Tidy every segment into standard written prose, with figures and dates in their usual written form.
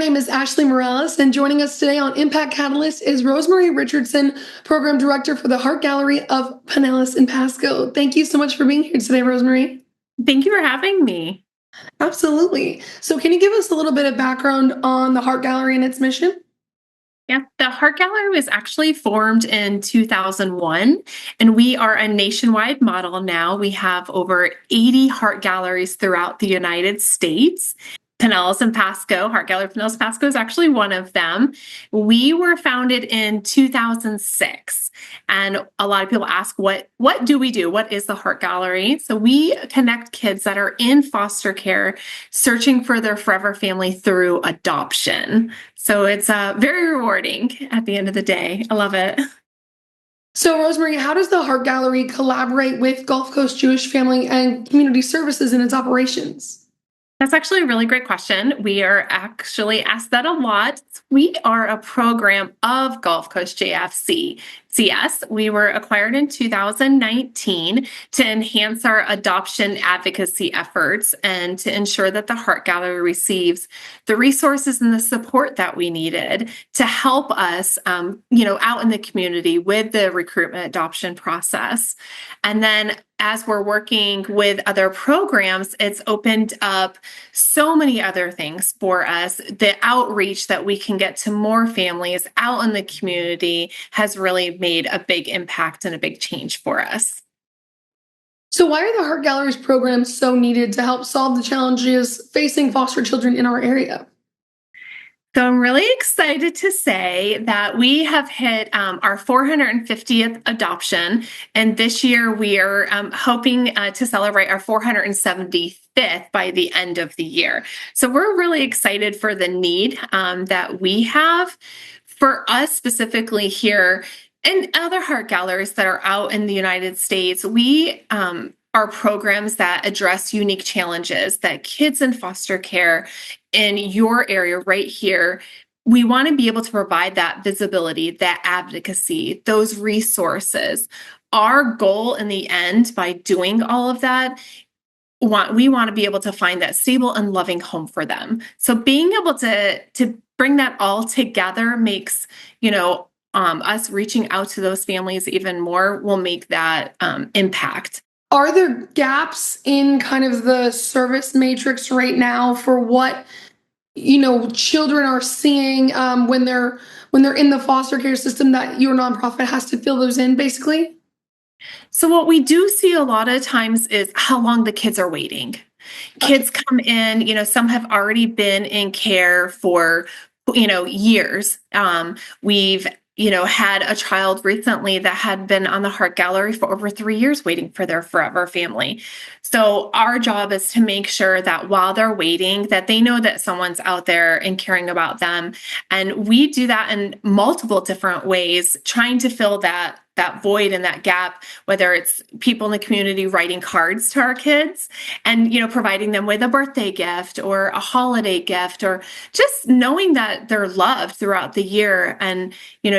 name is Ashley Morales, and joining us today on Impact Catalyst is RoseMarie Richardson, Program Director for the Heart Gallery of Pinellas in Pasco. Thank you so much for being here today, RoseMarie. Thank you for having me. Absolutely. So, can you give us a little bit of background on the Heart Gallery and its mission? Yeah, the Heart Gallery was actually formed in 2001, and we are a nationwide model now. We have over 80 heart galleries throughout the United States. Pinellas and Pasco, Heart Gallery Pinellas Pasco is actually one of them. We were founded in 2006, and a lot of people ask, what do we do? What is the Heart Gallery? So we connect kids that are in foster care, searching for their forever family through adoption. So it's very rewarding at the end of the day. I love it. So, RoseMarie, how does the Heart Gallery collaborate with Gulf Coast Jewish Family and Community Services in its operations? That's actually a really great question. We are actually asked that a lot. We are a program of Gulf Coast JFC. CS. We were acquired in 2019 to enhance our adoption advocacy efforts and to ensure that the Heart Gallery receives the resources and the support that we needed to help us, out in the community with the recruitment adoption process. And then as we're working with other programs, it's opened up so many other things for us. The outreach that we can get to more families out in the community has really made a big impact and a big change for us. So, why are the Heart Gallery's programs so needed to help solve the challenges facing foster children in our area? So I'm really excited to say that we have hit our 450th adoption, and this year we are hoping to celebrate our 475th by the end of the year. So we're really excited for the need that we have. For us specifically here and other heart galleries that are out in the United States, we are programs that address unique challenges that kids in foster care in your area right here. We want to be able to provide that visibility, that advocacy, those resources. Our goal in the end, by doing all of that, we want to be able to find that stable and loving home for them. So being able to bring that all together makes, us reaching out to those families even more will make that impact. Are there gaps in kind of the service matrix right now for what children are seeing when they're in the foster care system that your nonprofit has to fill those in, basically? So what we do see a lot of times is how long the kids are waiting. Kids come in, some have already been in care for, years. We've had a child recently that had been on the Heart Gallery for over 3 years waiting for their forever family. So our job is to make sure that while they're waiting, that they know that someone's out there and caring about them. And we do that in multiple different ways, trying to fill that void and that gap, whether it's people in the community writing cards to our kids and, providing them with a birthday gift or a holiday gift, or just knowing that they're loved throughout the year, and,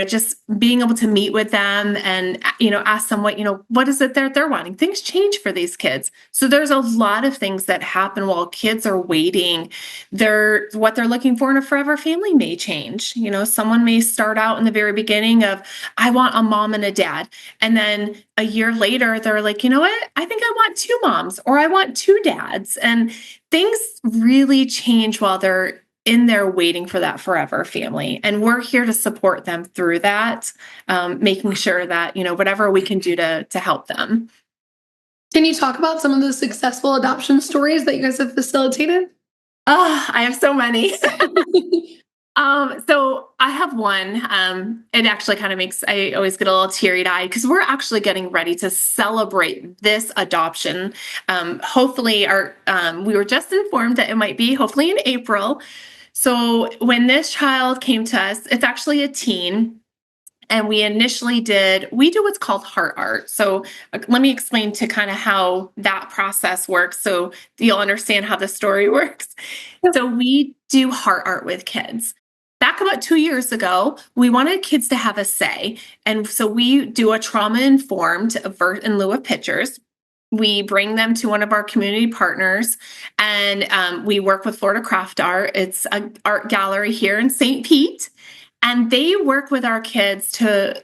just being able to meet with them and, ask them what is it that they're wanting. Things change for these kids. So there's a lot of things that happen while kids are waiting. What they're looking for in a forever family may change. Someone may start out in the very beginning of, I want a mom and a dad. And then a year later, they're like, you know what? I think I want two moms, or I want two dads. And things really change while they're in there waiting for that forever family. And we're here to support them through that, making sure that, whatever we can do to help them. Can you talk about some of the successful adoption stories that you guys have facilitated? Oh, I have so many. So I have one. It actually kind of I always get a little teary-eyed because we're actually getting ready to celebrate this adoption. Hopefully we were just informed that it might be hopefully in April. So when this child came to us, it's actually a teen. And we do what's called heart art. So let me explain to kind of how that process works so you'll understand how the story works. So we do heart art with kids. Back about 2 years ago, we wanted kids to have a say. And so we do a trauma-informed in lieu of pictures. we bring them to one of our community partners, and we work with Florida Craft Art. It's an art gallery here in St. Pete, and they work with our kids to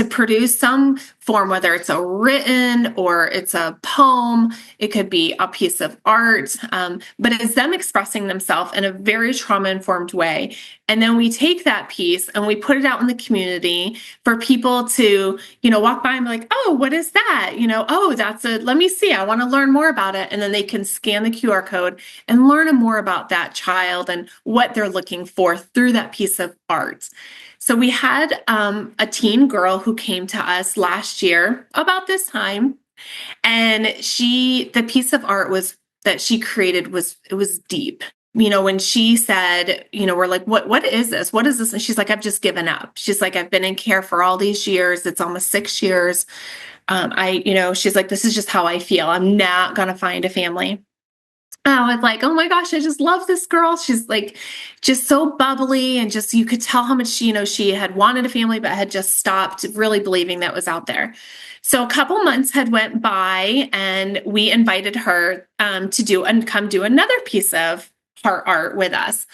produce some form, whether it's a written or it's a poem, it could be a piece of art, but it's them expressing themselves in a very trauma-informed way. And then we take that piece and we put it out in the community for people to, walk by and be like, oh, what is that? Oh, let me see, I want to learn more about it. And then they can scan the QR code and learn more about that child and what they're looking for through that piece of art. So we had a teen girl who came to us last year about this time, and the piece of art that she created was deep. When she said, we're like, what is this? What is this? And she's like, I've just given up. She's like, I've been in care for all these years. It's almost 6 years. She's like, this is just how I feel. I'm not going to find a family. I was like, oh my gosh, I just love this girl. She's like, just so bubbly, and just, you could tell how much she had wanted a family, but had just stopped really believing that was out there. So a couple months had went by, and we invited her to come do another piece of her art with us.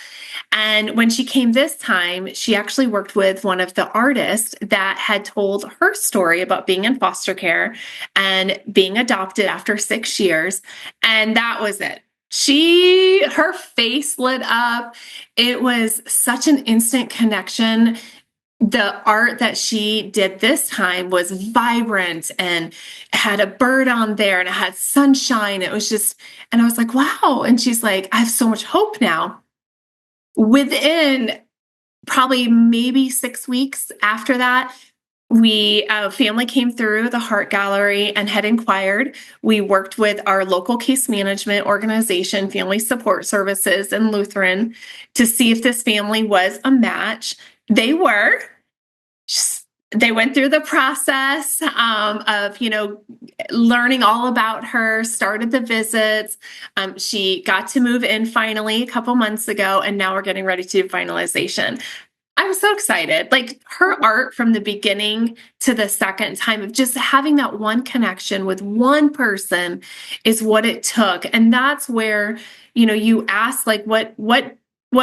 And when she came this time, she actually worked with one of the artists that had told her story about being in foster care and being adopted after 6 years. And that was it. Her face lit up. It was such an instant connection. The art that she did this time was vibrant and had a bird on there, and it had sunshine. It was just, and I was like, wow. And she's like, I have so much hope now. Within probably maybe 6 weeks after that, a family came through the Heart Gallery and had inquired. We worked with our local case management organization, Family Support Services in Lutheran, to see if this family was a match. They were. They went through the process of, learning all about her, started the visits. She got to move in finally a couple months ago, and now we're getting ready to do finalization. I'm so excited. Like, her art from the beginning to the second time of just having that one connection with one person is what it took. And that's where, you ask, like, what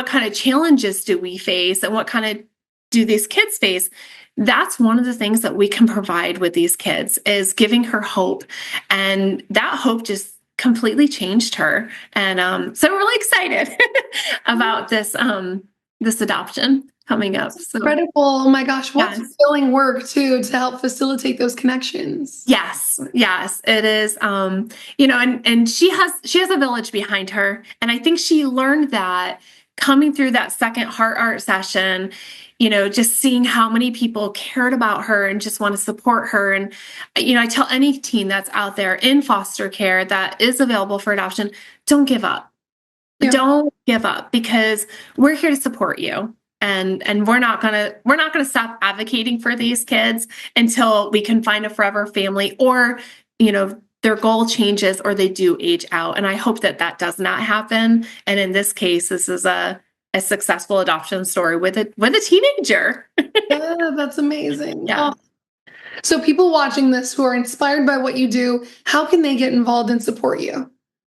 kind of challenges do we face, and what kind of do these kids face? That's one of the things that we can provide with these kids, is giving her hope. And that hope just completely changed her. And so we're really excited about this adoption coming up. So, incredible. Oh my gosh, what fulfilling work too, to help facilitate those connections. Yes, it is. And she has a village behind her. And I think she learned that coming through that second heart art session, just seeing how many people cared about her and just want to support her. And, I tell any teen that's out there in foster care that is available for adoption, don't give up. Yeah. Don't give up, because we're here to support you. And we're not gonna stop advocating for these kids until we can find a forever family, or, their goal changes, or they do age out. And I hope that does not happen. And in this case, this is a successful adoption story with a teenager. Yeah, that's amazing. Yeah. Oh. So people watching this who are inspired by what you do, how can they get involved and support you?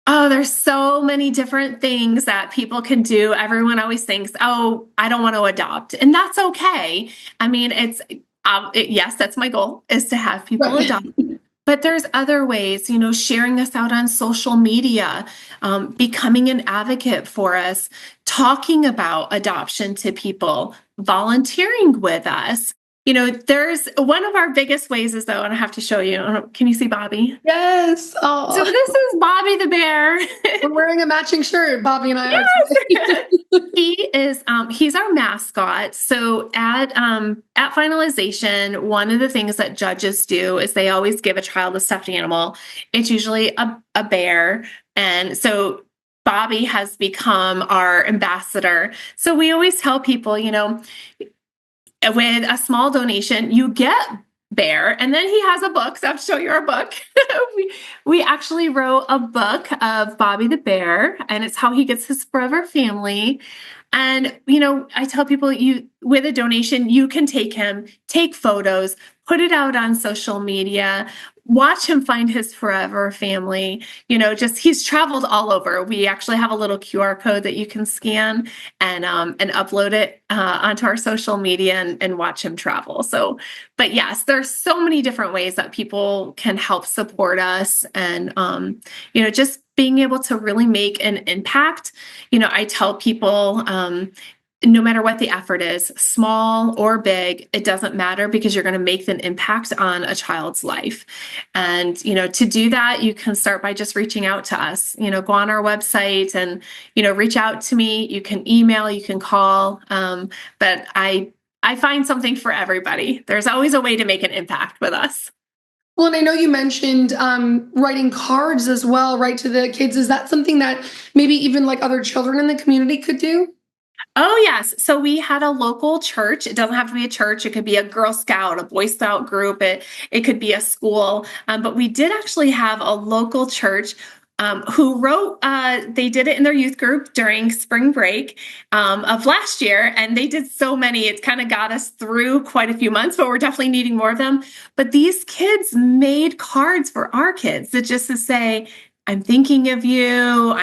Oh, there's so many different things that people can do. Everyone always thinks, oh, I don't want to adopt. And that's okay. I mean, yes, that's my goal, is to have people adopt. But there's other ways, sharing us out on social media, becoming an advocate for us, talking about adoption to people, volunteering with us. There's one of our biggest ways is, though, and I have to show you. Can you see Bobby? Yes. Oh. So this is Bobby the bear. We're wearing a matching shirt, Bobby and I. Yes. He's our mascot. So at finalization, one of the things that judges do is they always give a child a stuffed animal. It's usually a bear. And so Bobby has become our ambassador. So we always tell people, with a small donation, you get Bear, and then he has a book. So I'll show you our book. we actually wrote a book of Bobby the bear, and it's how he gets his forever family. And, I tell people, with a donation, you can take photos, put it out on social media, watch him find his forever family. Just he's traveled all over. We actually have a little QR code that you can scan and upload it onto our social media and watch him travel. So, but yes, there's so many different ways that people can help support us, and just being able to really make an impact. I tell people, no matter what the effort is, small or big, it doesn't matter, because you're going to make an impact on a child's life. And, to do that, you can start by just reaching out to us, go on our website and, reach out to me. You can email, you can call. But I find something for everybody. There's always a way to make an impact with us. Well, and I know you mentioned writing cards as well, right, to the kids. Is that something that maybe even like other children in the community could do? Oh, yes. So we had a local church. It doesn't have to be a church. It could be a Girl Scout, a Boy Scout group. It could be a school. But we did actually have a local church who wrote, they did it in their youth group during spring break of last year. And they did so many, it kind of got us through quite a few months, but we're definitely needing more of them. But these kids made cards for our kids that just to say, I'm thinking of you.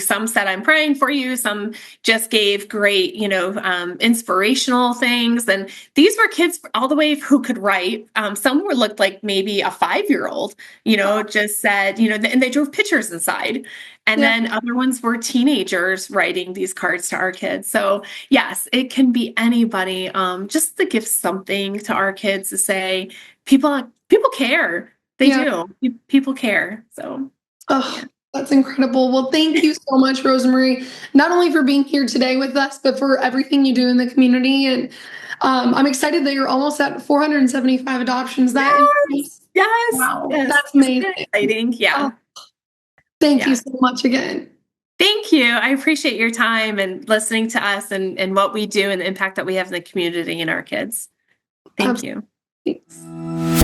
Some said, I'm praying for you. Some just gave great, inspirational things. And these were kids all the way who could write. Some looked like maybe a 5-year-old, just said, and they drove pictures inside. And Yeah. then other ones were teenagers writing these cards to our kids. So yes, it can be anybody, just to give something to our kids to say, people care. They do. People care. So. Oh, Yeah. that's incredible. Well, thank you so much, RoseMarie, not only for being here today with us, but for everything you do in the community. And I'm excited that you're almost at 475 adoptions. That is, Yes. wow, Yes. that's amazing. Exciting. Yeah. Thank you so much again. Thank you. I appreciate your time and listening to us and what we do and the impact that we have in the community and our kids. Thank you. Thanks.